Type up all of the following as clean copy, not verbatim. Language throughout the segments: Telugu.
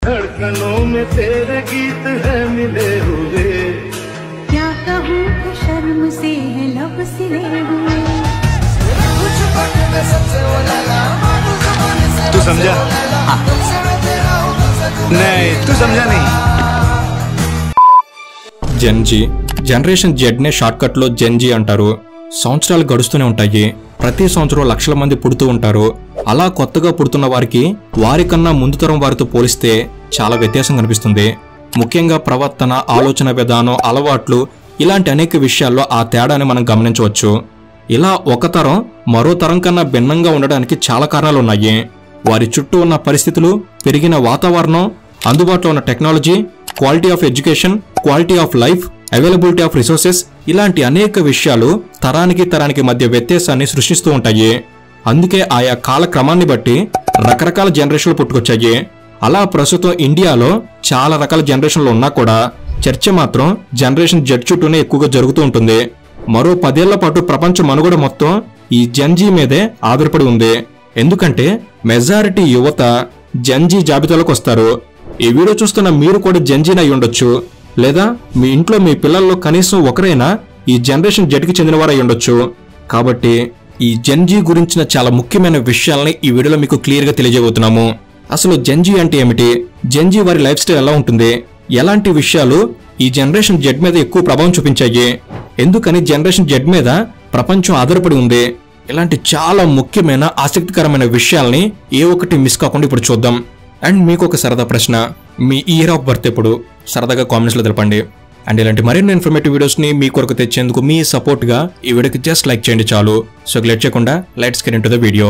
धड़कनों में तेरे गीत है मिले हुए, क्या कहूँ कि शर्म से है लब सिले हुए। तू समझा? नहीं, तू समझा नहीं। జెన్జీ జనరేషన్ జెడ్ నే షార్ట్ కట్ లో జెన్జీ అంటారు. సంవత్సరాలు గడుస్తూనే ఉంటాయి. ప్రతి సంవత్సరం లక్షల మంది పుడుతూ ఉంటారు. అలా కొత్తగా పుడుతున్న వారికి వారికన్నా ముందు తరం వారితో పోలిస్తే చాలా వ్యత్యాసం కనిపిస్తుంది. ముఖ్యంగా ప్రవర్తన, ఆలోచన విధానం, అలవాట్లు ఇలాంటి అనేక విషయాల్లో ఆ తేడాని మనం గమనించవచ్చు. ఇలా ఒక తరం మరో తరం కన్నా భిన్నంగా ఉండడానికి చాలా కారణాలు ఉన్నాయి. వారి చుట్టూ ఉన్న పరిస్థితులు, పెరిగిన వాతావరణం, అందుబాటులో ఉన్న technology, quality of education, quality of life, availability of resources ఇలాంటి అనేక విషయాలు తరానికి మధ్య వ్యత్యాసాన్ని సృష్టిస్తూ ఉంటాయి. అందుకే ఆయా కాలక్రమాన్ని బట్టి రకరకాల జనరేషన్లు పుట్టుకొచ్చాయి. అలా ప్రస్తుతం ఇండియాలో చాలా రకాల జనరేషన్లు ఉన్నా కూడా చర్చ మాత్రం జనరేషన్ జెడ్ చుట్టూనే ఎక్కువగా జరుగుతూ ఉంటుంది. మరో 10 ఏళ్ల పాటు ప్రపంచ మనుగడ మొత్తం ఈ జెన్జీ మీదే ఆధారపడి ఉంది. ఎందుకంటే మెజారిటీ యువత జెన్జీ జాబితాలోకి వస్తారు. ఈ వీడియో చూస్తున్న మీరు కూడా జెన్జీని అయి ఉండొచ్చు, లేదా మీ ఇంట్లో మీ పిల్లల్లో కనీసం ఒకరైనా ఈ జనరేషన్ జెడ్కి చెందినవారు అయి ఉండొచ్చు. కాబట్టి ఈ జెన్జీ గురించిన చాలా ముఖ్యమైన విషయాలని ఈ వీడియోలో మీకు క్లియర్గా తెలియజేయబోతున్నాము. అసలు జెన్జీ అంటే ఏమిటి, జెన్జీ వారి లైఫ్ స్టైల్ ఎలా ఉంటుంది, ఎలాంటి విషయాలు ఈ జనరేషన్ జెడ్ మీద ఎక్కువ ప్రభావం చూపించాయి, ఎందుకని జనరేషన్ జెడ్ మీద ప్రపంచం ఆధారపడి ఉంది, ఇలాంటి చాలా ముఖ్యమైన ఆసక్తికరమైన విషయాల్ని ఏ ఒక్కటి మిస్ కాకుండా ఇప్పుడు చూద్దాం. అండ్ మీకు ఒక సరదా ప్రశ్న, మీ ఇయర్ ఆఫ్ బర్త్ ఎప్పుడు? సరదాగా కామెంట్స్లో తెలపండి. అండ్ ఇలాంటి మరిన్ని ఇన్ఫర్మేటివ్ వీడియోస్ని మీ కొరకు తెచ్చేందుకు మీ సపోర్ట్గా ఈ వీడియోకి జస్ట్ లైక్ చేయండి చాలు. సో లేట్ చేయకుండా let's get into the video.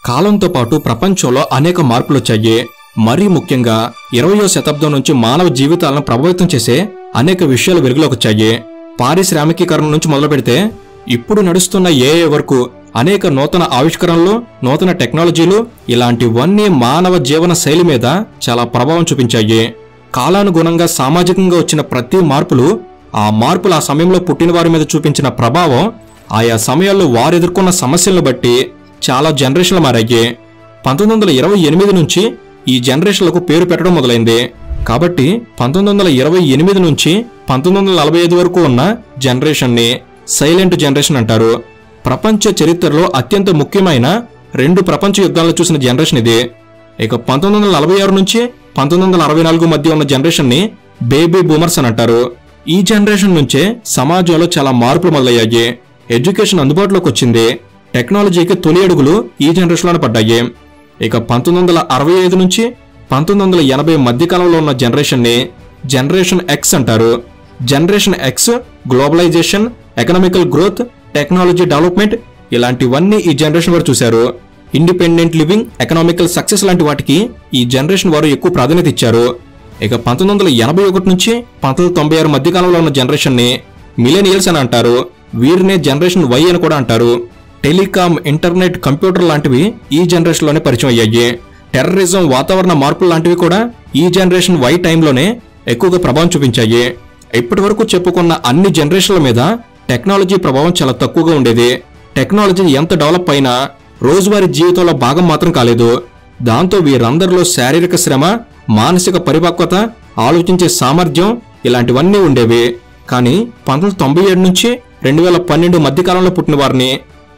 కాలంతో పాటు ప్రపంచంలో అనేక మార్పులు వచ్చాయి. మరీ ముఖ్యంగా 20వ శతాబ్దం నుంచి మానవ జీవితాలను ప్రభావితం చేసే అనేక విషయాలు వెలుగులోకి వచ్చాయి. పారిశ్రామికీకరణ నుంచి మొదలు పెడితే ఇప్పుడు నడుస్తున్న ఏఐ వరకు అనేక నూతన ఆవిష్కరణలు, నూతన టెక్నాలజీలు ఇలాంటివన్నీ మానవ జీవన శైలి మీద చాలా ప్రభావం చూపించాయి. కాలానుగుణంగా సామాజికంగా వచ్చిన ప్రతి మార్పులు, ఆ మార్పులు ఆ సమయంలో పుట్టిన వారి మీద చూపించిన ప్రభావం ఆయా సమయాల్లో వారు ఎదుర్కొన్న సమస్యలను బట్టి చాలా జనరేషన్లు మారాయి. 1928 నుంచి ఈ జనరేషన్లకు పేరు పెట్టడం మొదలైంది. కాబట్టి 1928 నుంచి 1945 వరకు ఉన్న జనరేషన్ని సైలెంట్ జనరేషన్ అంటారు. ప్రపంచ చరిత్రలో అత్యంత ముఖ్యమైన 2 ప్రపంచ యుద్ధాలను చూసిన జనరేషన్ ఇది. ఇక 1946 నుంచి 1964 మధ్య ఉన్న జనరేషన్ని బేబీ బూమర్స్ అని అంటారు. ఈ జనరేషన్ నుంచే సమాజంలో చాలా మార్పులు మొదలయ్యాయి. ఎడ్యుకేషన్ అందుబాటులోకి వచ్చింది. టెక్నాలజీకి తొలి అడుగులు ఈ జనరేషన్లోనే పడ్డాయి. ఇక 1965 నుంచి 1980 మధ్యకాలంలో ఉన్న జనరేషన్ని జనరేషన్ ఎక్స్ అంటారు. Generation X globalization, economical growth, technology development ఇలాంటివన్నీ ఈ జనరేషన్ వారు చూశారు. ఇండిపెండెంట్ లివింగ్, ఎకనామికల్ సక్సెస్ లాంటి వాటికి ఈ జనరేషన్ వారు ఎక్కువ ప్రాధాన్యత ఇచ్చారు. ఇక 1981 నుంచి 1996 మధ్యకాలంలో ఉన్న జనరేషన్ని మిలేనియల్స్ అని అంటారు. వీరినే జనరేషన్ వై అని కూడా అంటారు. టెలికాం, ఇంటర్నెట్, కంప్యూటర్ లాంటివి ఈ జనరేషన్లోనే పరిచయం అయ్యాయి. టెర్రరిజం, వాతావరణ మార్పులు లాంటివి కూడా ఈ జనరేషన్ వై టైంలోనే ఎక్కువగా ప్రభావం చూపించాయి. ఇప్పటి వరకు చెప్పుకున్న అన్ని జనరేషన్ల మీద టెక్నాలజీ ప్రభావం చాలా తక్కువగా ఉండేది. టెక్నాలజీ ఎంత డెవలప్ అయినా రోజువారీ జీవితంలో భాగం మాత్రం కాలేదు. దాంతో వీరందరిలో శారీరక శ్రమ, మానసిక పరిపక్వత, ఆలోచించే సామర్థ్యం ఇలాంటివన్నీ ఉండేవి. కానీ 1997 నుంచి 2012 మధ్యకాలంలో పుట్టిన వారిని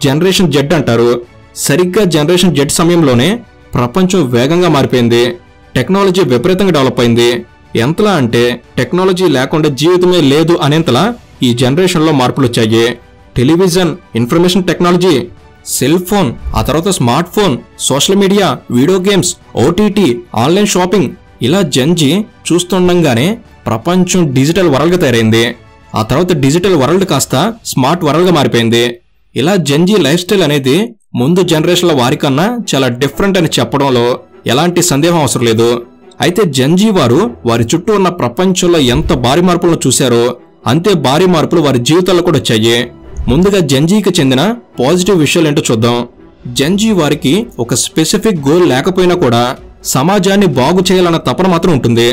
జనరేషన్ జెడ్ అంటారు. సరిగ్గా జనరేషన్ జెడ్ సమయంలోనే ప్రపంచం వేగంగా మారిపోయింది. టెక్నాలజీ విపరీతంగా డెవలప్ అయింది. ఎంతలా అంటే టెక్నాలజీ లేకుండా జీవితమే లేదు అనేంతలా ఈ జనరేషన్లో మార్పులు వచ్చాయి. Television, information technology, cell phone, ఆ తర్వాత smart phone, social media, video games, OTT, online shopping ఇలా జెన్జీ చూస్తుండగానే ప్రపంచం డిజిటల్ వరల్డ్గా తయారైంది. ఆ తర్వాత డిజిటల్ వరల్డ్ కాస్త స్మార్ట్ వరల్డ్గా మారిపోయింది. ఇలా జెన్జీ లైఫ్ స్టైల్ అనేది ముందు జనరేషన్ల వారికన్నా చాలా డిఫరెంట్ అని చెప్పడంలో ఎలాంటి సందేహం అవసరం లేదు. అయితే జెన్జీ వారు వారి చుట్టూ ఉన్న ప్రపంచంలో ఎంత భారీ మార్పులను చూశారో అంతే భారీ మార్పులు వారి జీవితాల్లో కూడా వచ్చాయి. ముందుగా జెన్జీకి చెందిన పాజిటివ్ విషయాలు ఏంటో చూద్దాం. జెన్జీ వారికి ఒక స్పెసిఫిక్ గోల్ లేకపోయినా కూడా సమాజాన్ని బాగు చేయాలన్న తపన మాత్రం ఉంటుంది.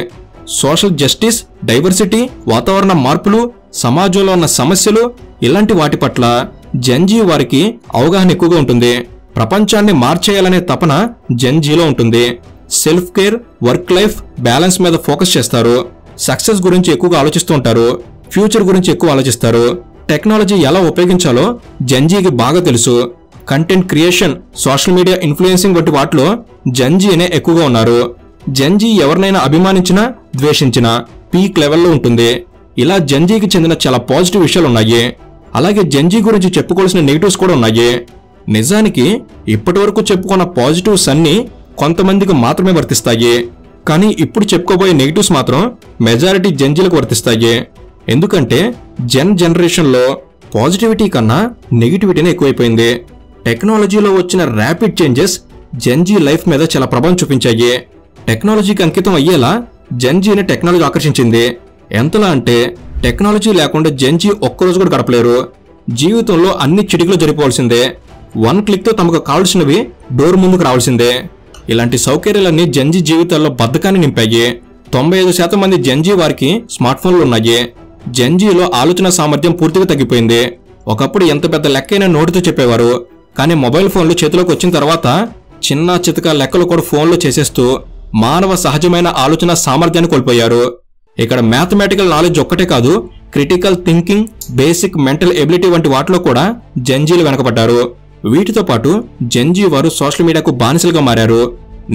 సోషల్ జస్టిస్, డైవర్సిటీ, వాతావరణ మార్పులు, సమాజంలో ఉన్న సమస్యలు ఇలాంటి వాటి పట్ల జెన్జీ వారికి అవగాహన ఎక్కువగా ఉంటుంది. ప్రపంచాన్ని మార్చేయాలనే తపన జెన్జీలో ఉంటుంది. Self care, work life balance మీద ఫోకస్ చేస్తారు. సక్సెస్ గురించి ఎక్కువగా ఆలోచిస్తూ ఉంటారు. ఫ్యూచర్ గురించి ఎక్కువ ఆలోచిస్తారు. టెక్నాలజీ ఎలా ఉపయోగించాలో జెన్జీకి బాగా తెలుసు. Content creation, social media influencing వంటి వాటిలో జెన్జీనే ఎక్కువగా ఉన్నారు. జెన్జీ ఎవరినైనా అభిమానించినా ద్వేషించినా పీక్ లెవెల్లో ఉంటుంది. ఇలా జెన్జీకి చెందిన చాలా పాజిటివ్ విషయాలు ఉన్నాయి. అలాగే జెన్జీ గురించి చెప్పుకోవాల్సిన నెగిటివ్స్ కూడా ఉన్నాయి. నిజానికి ఇప్పటివరకు చెప్పుకున్న పాజిటివ్స్ అన్ని కొంతమందికి మాత్రమే వర్తిస్తాయి. కానీ ఇప్పుడు చెప్పుకోబోయే నెగిటివ్స్ మాత్రం మెజారిటీ జెన్జీలకు వర్తిస్తాయి. ఎందుకంటే జనరేషన్లో పాజిటివిటీ కన్నా నెగిటివిటీనే ఎక్కువైపోయింది. టెక్నాలజీలో వచ్చిన ర్యాపిడ్ చేంజెస్ జెన్జీ లైఫ్ మీద చాలా ప్రభావం చూపించాయి. టెక్నాలజీకి అంకితం అయ్యేలా జెన్జీని టెక్నాలజీ ఆకర్షించింది. ఎంతలా అంటే టెక్నాలజీ లేకుండా జెన్జీ ఒక్కరోజు కూడా గడపలేరు. జీవితంలో అన్ని చిటికలు జరిపోవాల్సిందే. 1 క్లిక్తో తమకు కావాల్సినవి డోర్ ముందుకు రావాల్సిందే. ఇలాంటి సౌకర్యాలన్నీ జెన్జీ జీవితాల్లో బద్ధకాన్ని నింపాయి. 95% మంది జెన్జీ వారికి స్మార్ట్ ఫోన్లు ఉన్నాయి. జెన్జీలో ఆలోచన సామర్థ్యం పూర్తిగా తగ్గిపోయింది. ఒకప్పుడు ఎంత పెద్ద లెక్కైనా నోటితో చెప్పేవారు. కానీ మొబైల్ ఫోన్లు చేతిలోకి వచ్చిన తర్వాత చిన్న చితక లెక్కలు కూడా ఫోన్లో చేసేస్తూ మానవ సహజమైన ఆలోచన సామర్థ్యాన్ని కోల్పోయారు. ఇక్కడ మ్యాథమెటికల్ నాలెడ్జ్ ఒక్కటే కాదు, critical thinking, basic mental ability వంటి వాటిలో కూడా జెన్జీలు వెనకబడ్డారు. వీటితో పాటు జెన్జీ వారు సోషల్ మీడియాకు బానిసలుగా మారారు.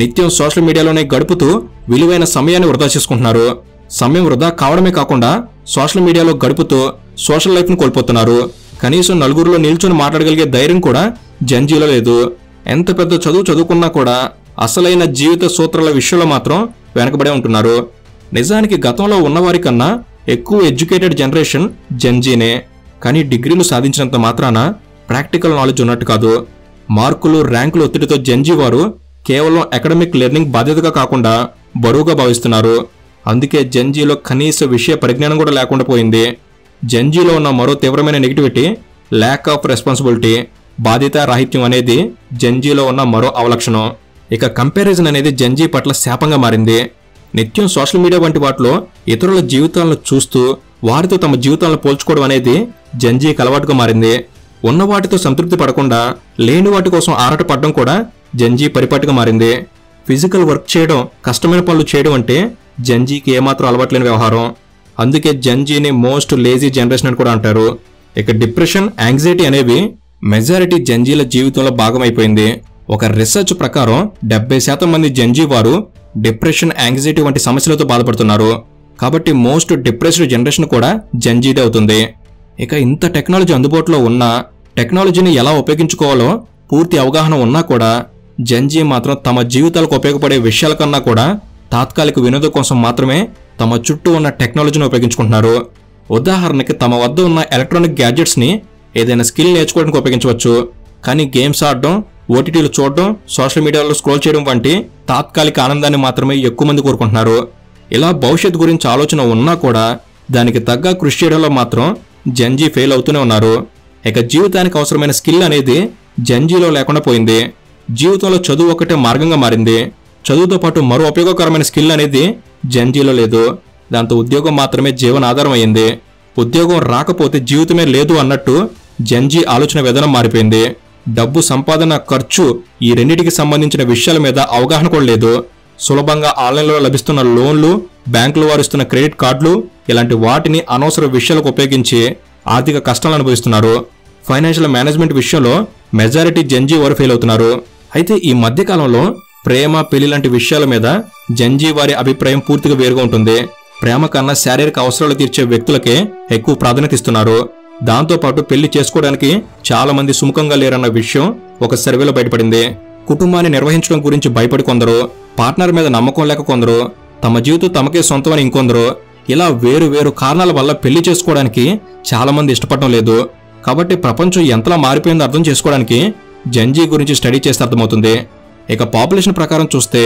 నిత్యం సోషల్ మీడియాలోనే గడుపుతూ విలువైన సమయాన్ని వృధా చేసుకుంటున్నారు. సమయం వృధా కావడమే కాకుండా సోషల్ మీడియాలో గడుపుతూ సోషల్ లైఫ్ను కోల్పోతున్నారు. కనీసం నలుగురిలో నిల్చొని మాట్లాడగలిగే ధైర్యం కూడా జెన్జీలో లేదు. ఎంత పెద్ద చదువు చదువుకున్నా కూడా అసలైన జీవిత సూత్రాల విషయంలో మాత్రం వెనకబడే ఉంటున్నారు. నిజానికి గతంలో ఉన్నవారి కన్నా ఎక్కువ ఎడ్యుకేటెడ్ జనరేషన్ జెన్జీనే. కానీ డిగ్రీలు సాధించినంత మాత్రాన ప్రాక్టికల్ నాలెడ్జ్ ఉన్నట్టు కాదు. మార్కులు, ర్యాంకులు ఒత్తిడితో జెన్జీ వారు కేవలం అకాడమిక్ లెర్నింగ్ బాధ్యతగా కాకుండా బరువుగా భావిస్తున్నారు. అందుకే జెన్జీలో కనీస విషయ పరిజ్ఞానం కూడా లేకుండా పోయింది. జెన్జీలో ఉన్న మరో తీవ్రమైన నెగిటివిటీ ల్యాక్ ఆఫ్ రెస్పాన్సిబిలిటీ, బాధ్యత రాహిత్యం అనేది జెన్జీలో ఉన్న మరో అవలక్షణం. ఇక కంపారిజన్ అనేది జెన్జీ పట్ల శాపంగా మారింది. నిత్యం సోషల్ మీడియా వంటి వాటిలో ఇతరుల జీవితాలను చూస్తూ వారితో తమ జీవితాలను పోల్చుకోవడం అనేది జెన్జీకి అలవాటుగా మారింది. ఉన్న వాటితో సంతృప్తి పడకుండా లేని వాటి కోసం ఆరాటపడడం కూడా జెన్జీ పరిపాటిగా మారింది. ఫిజికల్ వర్క్ చేయడం, కష్టమైన పనులు చేయడం అంటే జెన్జీకి ఏమాత్రం అలవాట్లేని వ్యవహారం. అందుకే జెన్జీని మోస్ట్ లేజీ జనరేషన్ అని కూడా అంటారు. ఇక డిప్రెషన్, యాంగ్జైటీ అనేవి మెజారిటీ జెన్జీల జీవితంలో భాగమైపోయింది. ఒక రీసెర్చ్ ప్రకారం 70% మంది జెన్జీ వారు డిప్రెషన్, యాంగ్జైటీ వంటి సమస్యలతో బాధపడుతున్నారు. కాబట్టి మోస్ట్ డిప్రెస్డ్ జనరేషన్ కూడా జెన్జీదే అవుతుంది. ఇక ఇంత టెక్నాలజీ అందుబాటులో ఉన్నా టెక్నాలజీని ఎలా ఉపయోగించుకోవాలో పూర్తి అవగాహన ఉన్నా కూడా జెన్జీ మాత్రం తమ జీవితాలకు ఉపయోగపడే విషయాల కన్నా కూడా తాత్కాలిక వినోదం కోసం మాత్రమే తమ చుట్టూ ఉన్న టెక్నాలజీని ఉపయోగించుకుంటున్నారు. ఉదాహరణకి తమ వద్ద ఉన్న ఎలక్ట్రానిక్ గ్యాడ్జెట్స్ని ఏదైనా స్కిల్ నేర్చుకోవడానికి ఉపయోగించవచ్చు. కానీ గేమ్స్ ఆడడం, ఓటీటీలు చూడడం, సోషల్ మీడియాలో స్క్రోల్ చేయడం వంటి తాత్కాలిక ఆనందాన్ని మాత్రమే ఎక్కువ మంది కోరుకుంటున్నారు. ఇలా భవిష్యత్ గురించి ఆలోచన ఉన్నా కూడా దానికి తగ్గ కృషి చేయడంలో మాత్రం జెన్జీ ఫెయిల్ అవుతూనే ఉన్నారు. ఇక జీవితానికి అవసరమైన స్కిల్ అనేది జెన్జీలో లేకుండా పోయింది. జీవితంలో చదువు ఒకటే మార్గంగా మారింది. చదువుతో పాటు మరో ఉపయోగకరమైన స్కిల్ అనేది జెన్జీలో లేదు. దాంతో ఉద్యోగం మాత్రమే జీవనాధారం అయ్యింది. ఉద్యోగం రాకపోతే జీవితమే లేదు అన్నట్టు జెన్జీ ఆలోచన విధానం మారిపోయింది. డబ్బు సంపాదన, ఖర్చు ఈ రెండింటికి సంబంధించిన విషయాల మీద అవగాహన కూడా లేదు. సులభంగా ఆన్లైన్లో లభిస్తున్న లోన్లు, బ్యాంకుల వారు ఇస్తున్న క్రెడిట్ కార్డులు ఇలాంటి వాటిని అనవసర విషయాలకు ఉపయోగించి ఆర్థిక కష్టాలు అనుభవిస్తున్నారు. ఫైనాన్షియల్ మేనేజ్మెంట్ విషయంలో మెజారిటీ జెన్జీ వారు ఫెయిల్ అవుతున్నారు. అయితే ఈ మధ్యకాలంలో ప్రేమ, పెళ్లి లాంటి విషయాల మీద జెన్జీ వారి అభిప్రాయం పూర్తిగా వేరుగా ఉంటుంది. ప్రేమ కన్నా శారీరక అవసరాలు తీర్చే వ్యక్తులకే ఎక్కువ ప్రాధాన్యత ఇస్తున్నారు. దాంతోపాటు పెళ్లి చేసుకోవడానికి చాలా మంది సుముఖంగా లేరన్న విషయం ఒక సర్వేలో బయటపడింది. కుటుంబాన్ని నిర్వహించడం గురించి భయపడి కొందరు, పార్ట్నర్ మీద నమ్మకం లేక కొందరు, తమ జీవితం తమకే సొంతమని ఇంకొందరు, ఇలా వేరు వేరు కారణాల వల్ల పెళ్లి చేసుకోవడానికి చాలా మంది ఇష్టపడడం లేదు. కాబట్టి ప్రపంచం ఎంతలా మారిపోయిందో అర్థం చేసుకోవడానికి జెన్జీ గురించి స్టడీ చేస్తే అర్థమవుతుంది. ఇక పాపులేషన్ ప్రకారం చూస్తే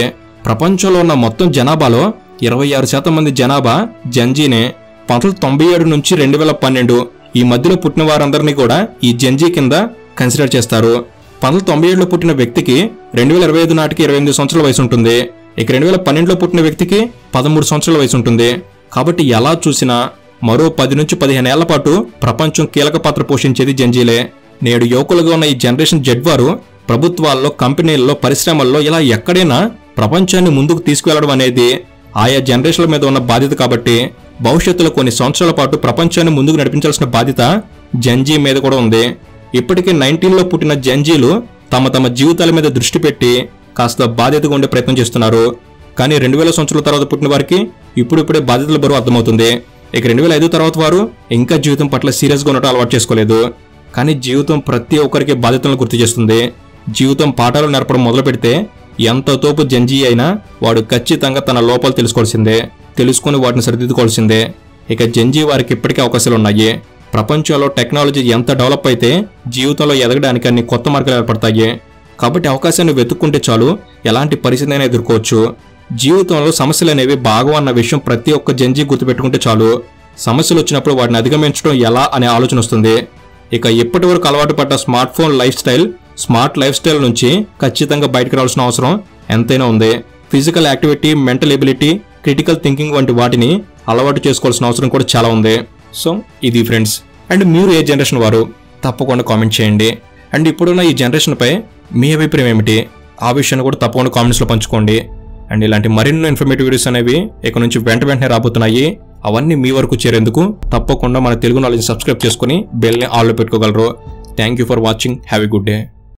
ప్రపంచంలో ఉన్న మొత్తం జనాభాలో 26% మంది జనాభా జెన్జీనే. 1997 నుంచి 2012 ఈ మధ్యలో పుట్టిన వారందరినీ కూడా ఈ జెన్జీ కింద కన్సిడర్ చేస్తారు. 1997లో పుట్టిన వ్యక్తికి 2025 నాటికి 28 సంవత్సరాల వయసు ఉంటుంది. ఇక 2012లో పుట్టిన వ్యక్తికి 13 సంవత్సరాల వయసు ఉంటుంది. కాబట్టి ఎలా చూసినా మరో 10 నుంచి 15 ఏళ్ల పాటు ప్రపంచం కీలక పాత్ర పోషించేది జెన్జీలే. నేడు యువకులుగా ఉన్న ఈ జనరేషన్ జెడ్ వారు ప్రభుత్వాల్లో, కంపెనీల్లో, పరిశ్రమల్లో ఇలా ఎక్కడైనా ప్రపంచాన్ని ముందుకు తీసుకువెళ్లడం అనేది ఆయా జనరేషన్ల మీద ఉన్న బాధ్యత. కాబట్టి భవిష్యత్తులో కొన్ని సంవత్సరాల పాటు ప్రపంచాన్ని ముందుకు నడిపించాల్సిన బాధ్యత జెన్జీ మీద కూడా ఉంది. ఇప్పటికే 19లో పుట్టిన జెన్జీలు తమ జీవితాల మీద దృష్టి పెట్టి కాస్త బాధ్యతగా ఉండే ప్రయత్నం చేస్తున్నారు. కానీ 2000 సంవత్సరాల తర్వాత పుట్టిన వారికి ఇప్పుడిప్పుడే బాధ్యతల బరువు అర్థమవుతుంది. ఇక 2005 తర్వాత వారు ఇంకా జీవితం పట్ల సీరియస్గా ఉండటం అలవాటు చేసుకోలేదు. కానీ జీవితం ప్రతి ఒక్కరికి బాధ్యతలను గుర్తు చేస్తుంది. జీవితం పాఠాలు నేర్పడం మొదలు పెడితే ఎంత తోపు జెన్జీ అయినా వాడు ఖచ్చితంగా తన లోపాలు తెలుసుకోవాల్సిందే, తెలుసుకుని వాటిని సరిదిద్దుకోవాల్సిందే. ఇక జెన్జీ వారికి ఇప్పటికే అవకాశాలు ఉన్నాయి. ప్రపంచంలో టెక్నాలజీ ఎంత డెవలప్ అయితే జీవితంలో ఎదగడానికి అన్ని కొత్త మార్గాలు ఏర్పడతాయి. కాబట్టి అవకాశాన్ని వెతుక్కుంటే చాలు, ఎలాంటి పరిస్థితినైనా ఎదుర్కోవచ్చు. జీవితంలో సమస్యలు అనేవి భాగం అన్న విషయం ప్రతి ఒక్క జెన్జీ గుర్తుపెట్టుకుంటే చాలు. సమస్యలు వచ్చినప్పుడు వాటిని అధిగమించడం ఎలా అనే ఆలోచన వస్తుంది. ఇక ఇప్పటి వరకు అలవాటు పడ్డ స్మార్ట్ లైఫ్ స్టైల్ నుంచి ఖచ్చితంగా బయటకు రావాల్సిన అవసరం ఎంతైనా ఉంది. Physical activity, mental ability, critical thinking వంటి వాటిని అలవాటు చేసుకోవాల్సిన అవసరం కూడా చాలా ఉంది. సో ఇది ఫ్రెండ్స్. అండ్ మీరు ఏ జనరేషన్ వారు తప్పకుండా కామెంట్ చేయండి. అండ్ ఇప్పుడున్న ఈ జనరేషన్ పై మీ అభిప్రాయం ఏమిటి ఆ విషయాన్ని కూడా తప్పకుండా కామెంట్స్లో పంచుకోండి. అండ్ ఇలాంటి మరిన్ని ఇన్ఫర్మేటివ్ వీడియోస్ అనేవి ఇక నుంచి వెంటనే రాబోతున్నాయి. అవన్నీ మీ వరకు చేరేందుకు తప్పకుండా మన తెలుగు నాలెడ్జ్ సబ్స్క్రైబ్ చేసుకుని బెల్ని ఆల్లో పెట్టుకోగలరు. Thank you for watching. Have a good day.